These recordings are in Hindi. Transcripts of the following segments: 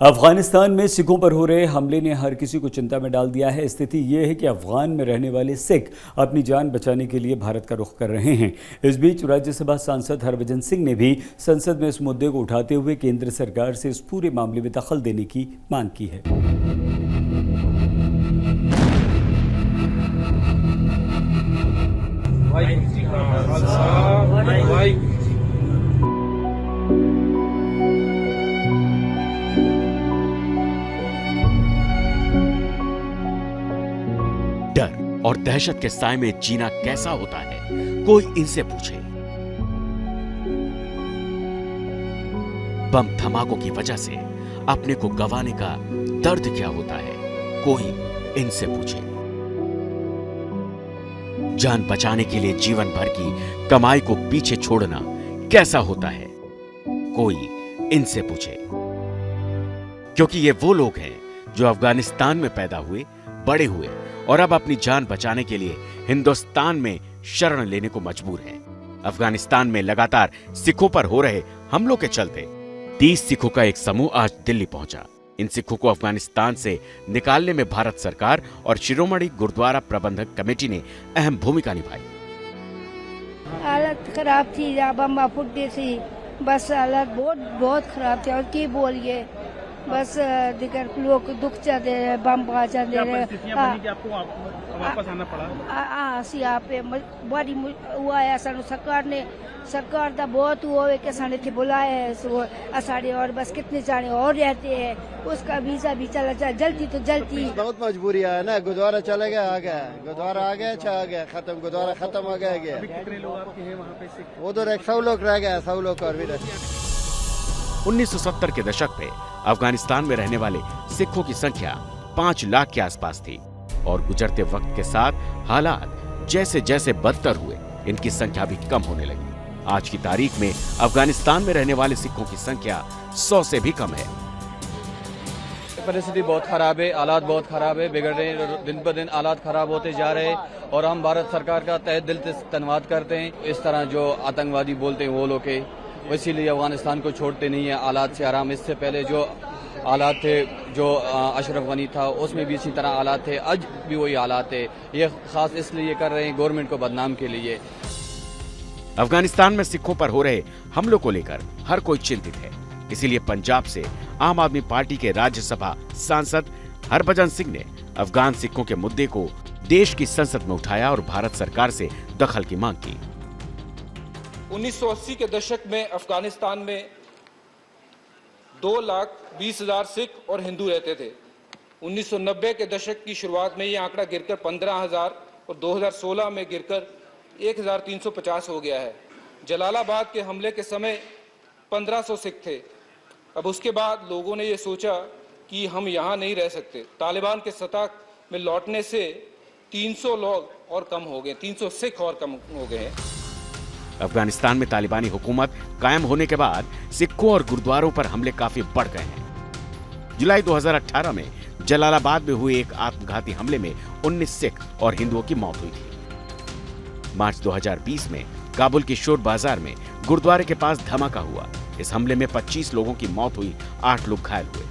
अफगानिस्तान में सिखों पर हो रहे हमले ने हर किसी को चिंता में डाल दिया है। स्थिति ये है कि अफगान में रहने वाले सिख अपनी जान बचाने के लिए भारत का रुख कर रहे हैं। इस बीच राज्यसभा सांसद हरभजन सिंह ने भी संसद में इस मुद्दे को उठाते हुए केंद्र सरकार से इस पूरे मामले में दखल देने की मांग की है। डर और दहशत के साए में जीना कैसा होता है, कोई इनसे पूछे। बम धमाकों की वजह से अपने को गंवाने का दर्द क्या होता है, कोई इनसे पूछे। जान बचाने के लिए जीवन भर की कमाई को पीछे छोड़ना कैसा होता है, कोई इनसे पूछे। क्योंकि ये वो लोग हैं जो अफगानिस्तान में पैदा हुए, बड़े हुए और अब अपनी जान बचाने के लिए हिंदुस्तान में शरण लेने को मजबूर हैं। अफगानिस्तान में लगातार सिखों पर हो रहे हमलों के चलते 30 सिखों का एक समूह आज दिल्ली पहुंचा। इन सिखों को अफगानिस्तान से निकालने में भारत सरकार और शिरोमणि गुरुद्वारा प्रबंधक कमेटी ने अहम भूमिका निभाई। हालत खराब थी, बम फुटती थी, बस हालत बहुत खराब थी। और की बोलिए, बस दिगर लोग दुख जाते रहे, बम पा जाते रहे। आपको वापस आना पड़ा? यहाँ पे बड़ी हुआ है। सरकार का बहुत हुआ है कि साढ़े थे बुलाए है असाड़े, और बस कितने जाने और रहते हैं। उसका वीजा भी चला जाए जल्दी तो जल्दी। बहुत मजबूरी है ना, गुरुद्वारा चले गए, आ गया गुरुद्वारा, आ गया, आ गया, खत्म गुरुद्वारा, खत्म हो गया। कितने लोग आपके हैं वहाँ पे सिख? उधर 100 लोग रह गए, 100 लोग और भी रह। 1970 के दशक में अफगानिस्तान में रहने वाले सिखों की संख्या 5 लाख के आसपास थी और गुजरते वक्त के साथ हालात जैसे जैसे बदतर हुए, इनकी संख्या भी कम होने लगी। आज की तारीख में अफगानिस्तान में रहने वाले सिखों की संख्या 100 से भी कम है। परिस्थिति बहुत खराब है, हालात बहुत खराब है, बिगड़ रहे हैं, दिन ब दिन हालात खराब होते जा रहे हैं। और हम भारत सरकार का तहे दिल से धन्यवाद करते हैं। इस तरह जो आतंकवादी बोलते हैं वो लोग के, इसीलिए अफगानिस्तान को छोड़ते नहीं है। हालात से आराम, इससे पहले जो हालात थे, जो अशरफ गनी था, उसमें भी इसी तरह हालात थे, आज भी वही हालात है। ये खास इसलिए कर रहे हैं गवर्नमेंट को बदनाम के लिए। अफगानिस्तान में सिखों पर हो रहे हमलों को लेकर हर कोई चिंतित है। इसीलिए पंजाब से आम आदमी पार्टी के राज्यसभा सांसद हरभजन सिंह ने अफगान सिखों के मुद्दे को देश की संसद में उठाया और भारत सरकार से दखल की मांग की। 1980 के दशक में अफगानिस्तान में 2,20,000 सिख और हिंदू रहते थे। 1990 के दशक की शुरुआत में ये आंकड़ा गिरकर 15,000 और 2016 में गिरकर 1,350 हो गया है। जलालाबाद के हमले के समय 1,500 सिख थे। अब उसके बाद लोगों ने ये सोचा कि हम यहाँ नहीं रह सकते। तालिबान के सत्ता में लौटने से 300 लोग और कम हो गए, 300 सिख और कम हो गए हैं। अफगानिस्तान में तालिबानी हुकूमत कायम होने के बाद सिखों और गुरुद्वारों पर हमले काफी बढ़ गए हैं। जुलाई 2018 में जलालाबाद में हुए एक आत्मघाती हमले में 19 सिख और हिंदुओं की मौत हुई थी। मार्च 2020 में काबुल की शोर बाजार में गुरुद्वारे के पास धमाका हुआ। इस हमले में 25 लोगों की मौत हुई, 8 लोग घायल हुए।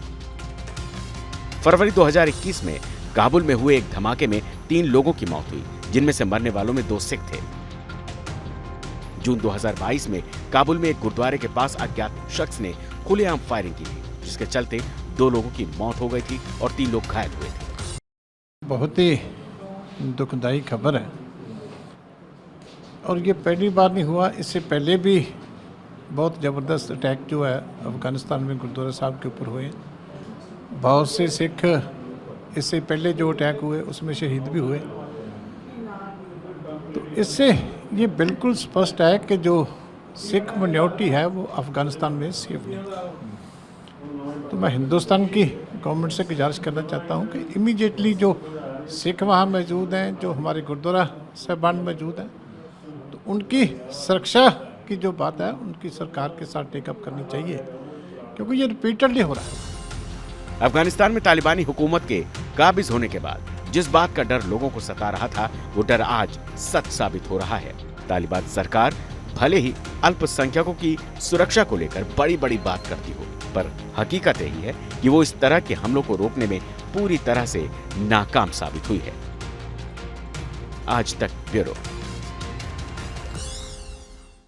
फरवरी 2021 में काबुल में हुए एक धमाके में 3 लोगों की मौत हुई, जिनमें से मरने वालों में 2 सिख थे। जून 2022 में काबुल में एक गुरुद्वारे के पास अज्ञात शख्स ने खुलेआम फायरिंग की थी, जिसके चलते 2 लोगों की मौत हो गई थी और 3 लोग घायल हुए थे। बहुत ही दुखदाई खबर है और ये पहली बार नहीं हुआ, इससे पहले भी बहुत ज़बरदस्त अटैक जो है अफगानिस्तान में गुरुद्वारा साहब के ऊपर हुए। बहुत से सिख इससे पहले जो अटैक हुए उसमें शहीद भी हुए। तो इससे ये बिल्कुल स्पष्ट है कि जो सिख माइनॉरिटी है वो अफगानिस्तान में सेफ नहीं। तो मैं हिंदुस्तान की गवर्नमेंट से गुजारिश करना चाहता हूँ कि इमीडिएटली जो सिख वहाँ मौजूद हैं, जो हमारे गुरुद्वारा साहिबान मौजूद हैं, तो उनकी सुरक्षा की जो बात है उनकी सरकार के साथ टेकअप करनी चाहिए, क्योंकि ये रिपीटेडली हो रहा है। अफगानिस्तान में तालिबानी हुकूमत के काबिज होने के बाद जिस बात का डर लोगों को सता रहा था, वो डर आज सच साबित हो रहा है। तालिबान सरकार भले ही अल्पसंख्यकों की सुरक्षा को लेकर बड़ी बड़ी बात करती हो, पर हकीकत यही है कि वो इस तरह के हमलों को रोकने में पूरी तरह से नाकाम साबित हुई है। आज तक ब्यूरो।